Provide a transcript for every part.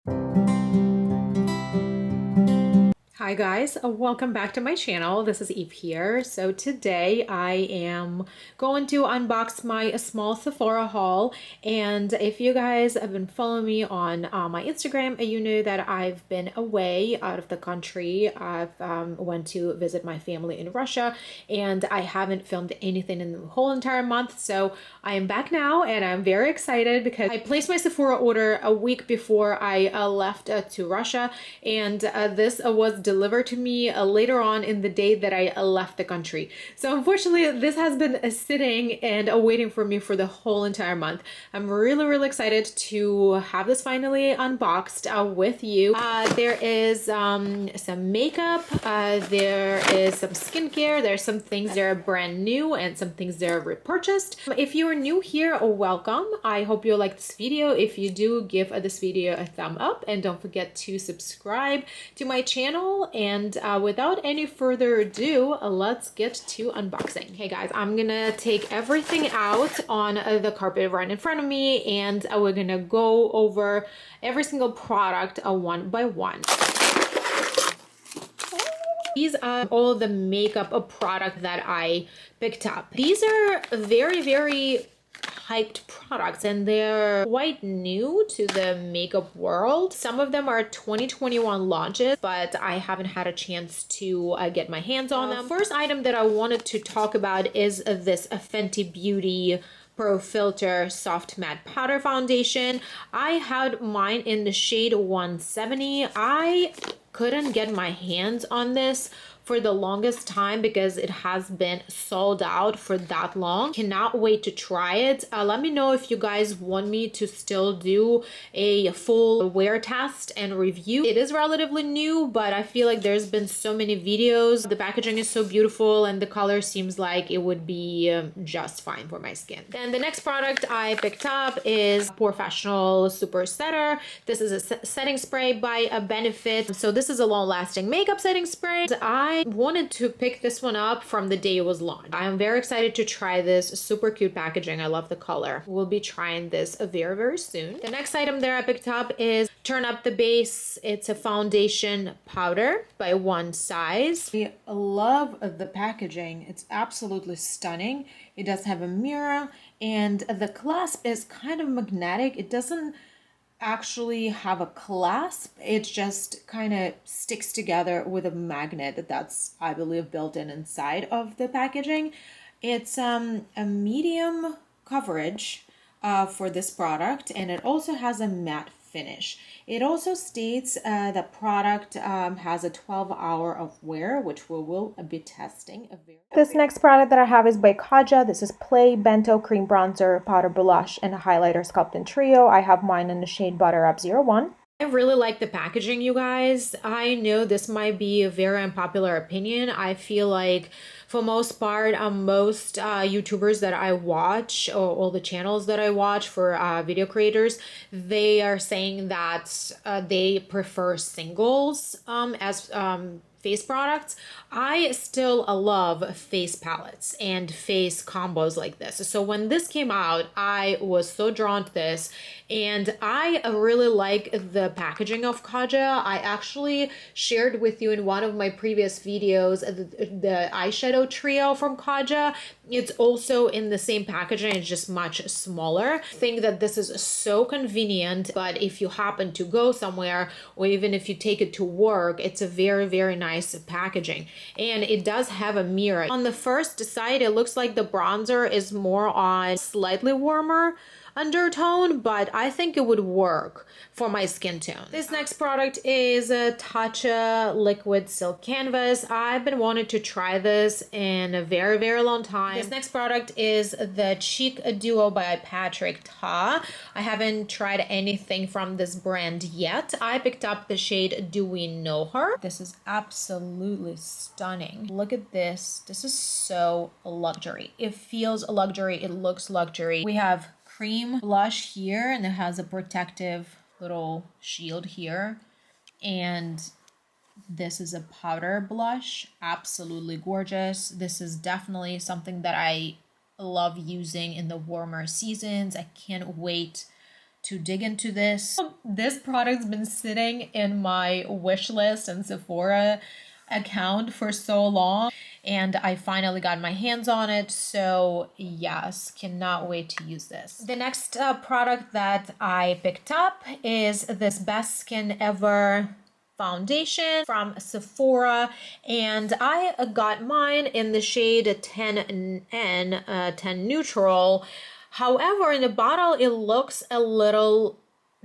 Hi guys, welcome back to my channel. This is Eve here. So today I am going to unbox my small Sephora haul, and if you guys have been following me on my Instagram, you know that I've been away out of the country. I've went to visit my family in Russia, and I haven't filmed anything in the whole entire month. So I am back now, and I'm very excited because I placed my Sephora order a week before I left to Russia, and this was delivered to me later on in the day that I left the country. So unfortunately, this has been sitting and waiting for me for the whole entire month. I'm really excited to have this finally unboxed with you. There is some makeup, there is some skincare, there's some things that are brand new and some things that are repurchased. If you are new here, welcome. I hope you like this video. If you do, give this video a thumb up and don't forget to subscribe to my channel. And without any further ado, let's get to unboxing. Hey guys, I'm gonna take everything out on the carpet right in front of me, and we're gonna go over every single product one by one. These are all the makeup product that I picked up. These are very hyped products, and they're quite new to the makeup world. Some of them are 2021 launches, but I haven't had a chance to get my hands on them. First item that I wanted to talk about is this Fenty Beauty Pro Filter Soft Matte Powder Foundation. I had mine in the shade 170. I couldn't get my hands on this for the longest time because it has been sold out for that long. Cannot wait to try it. Let me know if you guys want me to still do a full wear test and review. It is relatively new, but I feel like there's been so many videos. The packaging is so beautiful and the color seems like it would be just fine for my skin. Then the next product I picked up is Porefessional Super Setter. This is a setting spray by Benefit. So this is a long-lasting makeup setting spray. I wanted to pick this one up from the day it was launched. I am very excited to try this. Super cute packaging. I love the color. We'll be trying this very soon. The next item there I picked up is Turn Up the Base. It's a foundation powder by One Size. I love the packaging. It's absolutely stunning. It does have a mirror, and the clasp is kind of magnetic. It doesn't actually have a clasp. It just kind of sticks together with a magnet that's, I believe, built in inside of the packaging. It's a medium coverage for this product, and it also has a matte finish. It also states the product has a 12-hour of wear, which we will be testing. This next product that I have is by Kaja. This is Play Bento Cream Bronzer, Powder Blush, and Highlighter Sculpting Trio. I have mine in the shade Butter Up 01. I really like the packaging, you guys. I know this might be a very unpopular opinion. I feel like for most part, most YouTubers that I watch, or all the channels that I watch for video creators, they are saying that they prefer singles as face products. I still love face palettes and face combos like this. So when this came out, I was so drawn to this, and I really like the packaging of Kaja. I actually shared with you in one of my previous videos the eyeshadow trio from Kaja. It's also in the same packaging, it's just much smaller. I think that this is so convenient, but if you happen to go somewhere, or even if you take it to work, it's a very nice packaging. And it does have a mirror. On the first side, it looks like the bronzer is more on slightly warmer undertone, but I think it would work for my skin tone. This next product is a Tatcha Liquid Silk Canvas. I've been wanting to try this in a very long time. This next product is the Cheek Duo by Patrick Ta. I haven't tried anything from this brand yet. I picked up the shade Do We Know Her. This is absolutely stunning. Look at this. This is so luxury. It feels luxury. It looks luxury. We have cream blush here, and it has a protective little shield here, and this is a powder blush. Absolutely gorgeous. This is definitely something that I love using in the warmer seasons. I can't wait to dig into this. This product's been sitting in my wish list and Sephora account for so long, and I finally got my hands on it. So yes, cannot wait to use this. The next product that I picked up is this Best Skin Ever foundation from Sephora, and I got mine in the shade 10N, 10 Neutral. However, in the bottle, it looks a little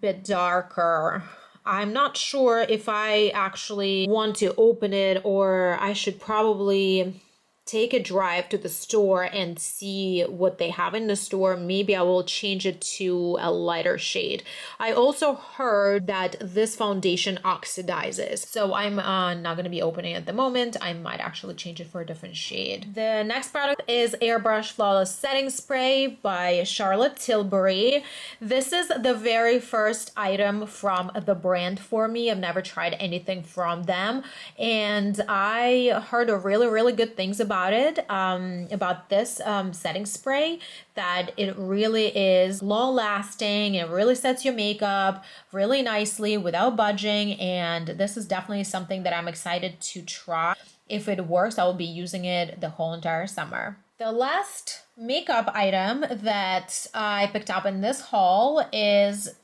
bit darker. I'm not sure if I actually want to open it, or I should probably take a drive to the store and see what they have in the store. Maybe I will change it to a lighter shade. I also heard that this foundation oxidizes, so I'm not going to be opening it at the moment. I might actually change it for a different shade. The next product is Airbrush Flawless Setting Spray by Charlotte Tilbury. This is the very first item from the brand for me. I've never tried anything from them, and I heard really good things about it, about this setting spray, that it really is long lasting. It really sets your makeup really nicely without budging, and this is definitely something that I'm excited to try. If it works, I will be using it the whole entire summer. The last makeup item that I picked up in this haul is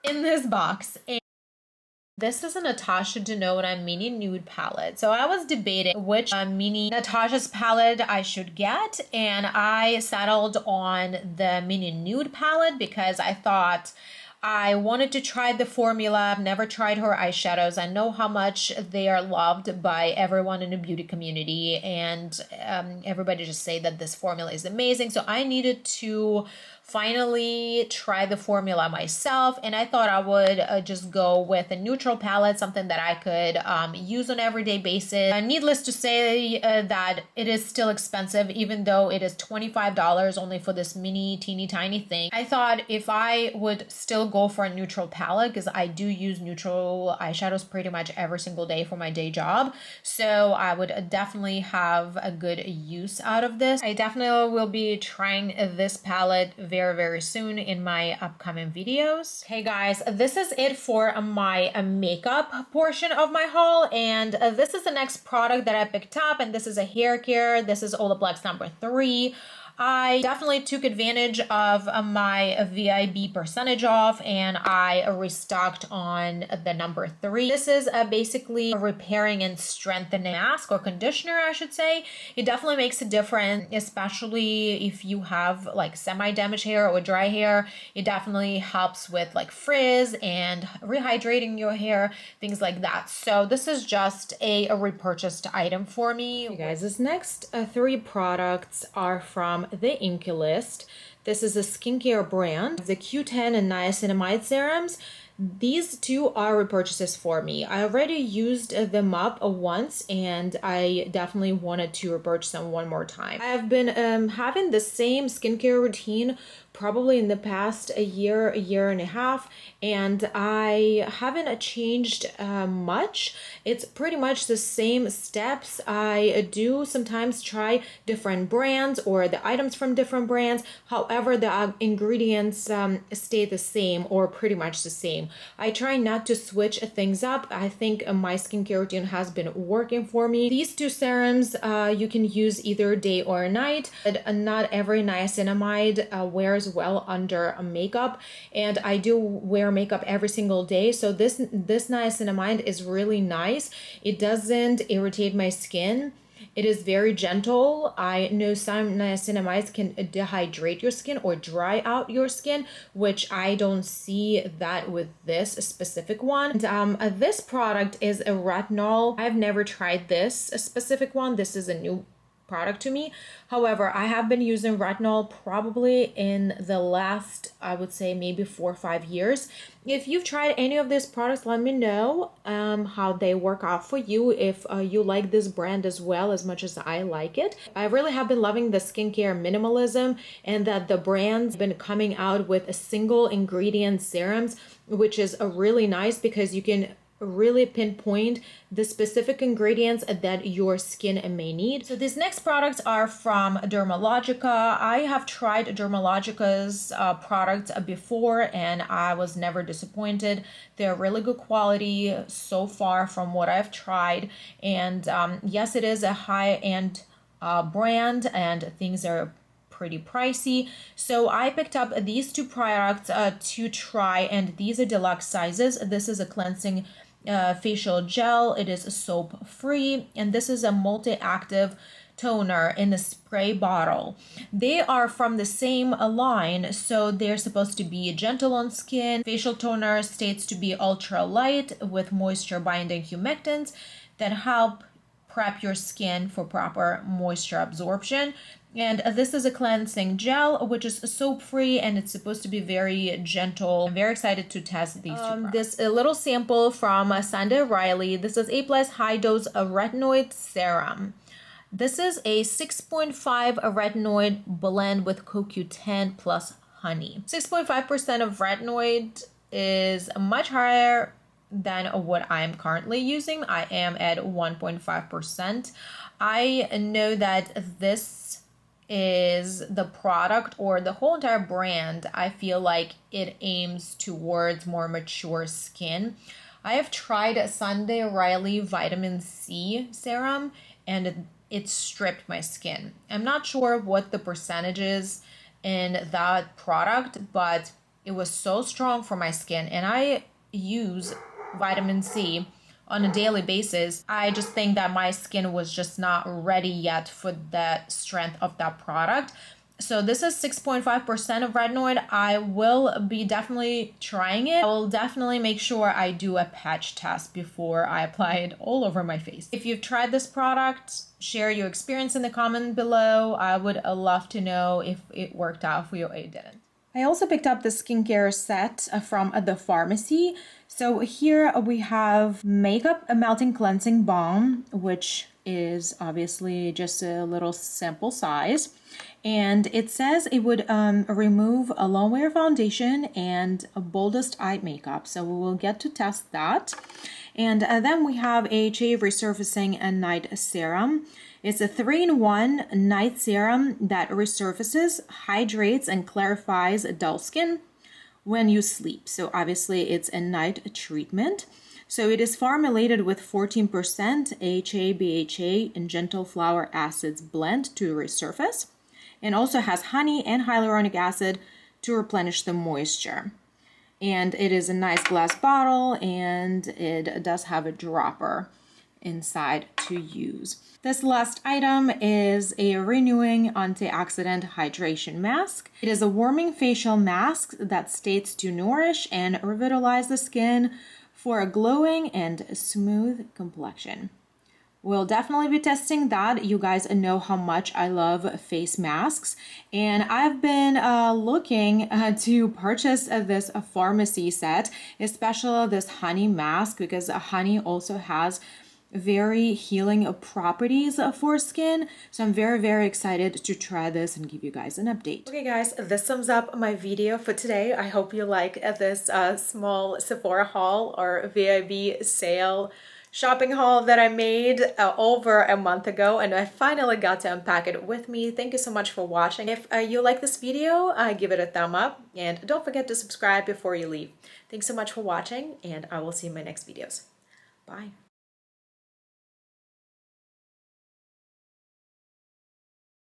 in this box. This is a Natasha Denona mini nude palette. So I was debating which mini Natasha's palette I should get, and I settled on the mini nude palette because I thought I wanted to try the formula. I've never tried her eyeshadows. I know how much they are loved by everyone in the beauty community, and everybody just say that this formula is amazing. So I needed to finally try the formula myself, and I thought I would just go with a neutral palette, something that I could use on an everyday basis. Needless to say that it is still expensive, even though it is $25 only for this mini teeny tiny thing. I thought if I would still go for a neutral palette, because I do use neutral eyeshadows pretty much every single day for my day job, so I would definitely have a good use out of this. I definitely will be trying this palette very soon in my upcoming videos. Hey guys, this is it for my makeup portion of my haul, and this is the next product that I picked up, and this is a hair care. This is Olaplex number 3. I definitely took advantage of my VIB percentage off, and I restocked on the number 3. This is basically a repairing and strengthening mask, or conditioner I should say. It definitely makes a difference, especially if you have like semi-damaged hair or dry hair. It definitely helps with like frizz and rehydrating your hair, things like that. So this is just a repurchased item for me. You guys, this next 3 products are from the INKEY List. This is a skincare brand, the Q10 and Niacinamide Serums. These 2 are repurchases for me. I already used them up once, and I definitely wanted to repurchase them one more time. I have been having the same skincare routine probably in the past a year and a half, and I haven't changed much. It's pretty much the same steps. I do sometimes try different brands or the items from different brands. However, the ingredients stay the same or pretty much the same. I try not to switch things up. I think my skincare routine has been working for me. These 2 serums you can use either day or night. Not every niacinamide wears well under makeup, and I do wear makeup every single day, so this niacinamide is really nice. It doesn't irritate my skin. It is very gentle. I know some niacinamides can dehydrate your skin or dry out your skin, which I don't see that with this specific one. And, this product is a retinol. I've never tried this specific one. This is a new product to me. However, I have been using retinol probably in the last, I would say maybe 4 or 5 years. If you've tried any of these products, let me know how they work out for you, if you like this brand as well as much as I like it. I really have been loving the skincare minimalism, and that the brand's been coming out with a single ingredient serums, which is really nice because you can really pinpoint the specific ingredients that your skin may need. So these next products are from Dermalogica. I have tried Dermalogica's products before and I was never disappointed. They're really good quality so far from what I've tried. And yes, it is a high-end brand and things are pretty pricey. So I picked up these two products to try, and these are deluxe sizes. This is a cleansing facial gel. It is soap free, and this is a multi-active toner in a spray bottle. They are from the same line, so they're supposed to be gentle on skin. Facial toner states to be ultra light with moisture binding humectants that help prep your skin for proper moisture absorption. And this is a cleansing gel, which is soap free, and it's supposed to be very gentle. I'm very excited to test these two products. This a little sample from Sunday Riley. This is A+ high dose retinoid serum. This is a 6.5 retinoid blend with CoQ10 plus honey. 6.5% of retinoid is much higher than what I'm currently using. I am at 1.5%. I know that this is the product, or the whole entire brand, I feel like it aims towards more mature skin. I have tried Sunday Riley vitamin C serum and it stripped my skin. I'm not sure what the percentage is in that product, but it was so strong for my skin, and I use vitamin C on a daily basis. I just think that my skin was just not ready yet for the strength of that product. So this is 6.5% of retinoid. I will be definitely trying it. I will definitely make sure I do a patch test before I apply it all over my face. If you've tried this product, share your experience in the comment below. I would love to know if it worked out for you or it didn't. I also picked up the skincare set from the Farmacy. So here we have Makeup Melting Cleansing Balm, which is obviously just a little sample size. And it says it would remove a long wear foundation and a boldest eye makeup. So we will get to test that. And then we have AHA Resurfacing and Night Serum. It's a 3-in-1 night serum that resurfaces, hydrates, and clarifies dull skin when you sleep. So obviously it's a night treatment. So it is formulated with 14% AHA, BHA, and gentle flower acids blend to resurface, and also has honey and hyaluronic acid to replenish the moisture. And it is a nice glass bottle, and it does have a dropper inside to use. This last item is a renewing antioxidant hydration mask. It is a warming facial mask that states to nourish and revitalize the skin for a glowing and smooth complexion. We'll definitely be testing that. You guys know how much I love face masks, and I've been looking to purchase this Farmacy set, especially this honey mask, because honey also has very healing properties for skin. So I'm very, very excited to try this and give you guys an update. Okay guys, this sums up my video for today. I hope you like this small Sephora haul or VIB sale shopping haul that I made over a month ago, and I finally got to unpack it with me. Thank you so much for watching. If you like this video, give it a thumb up, and don't forget to subscribe before you leave. Thanks so much for watching, and I will see you in my next videos. Bye.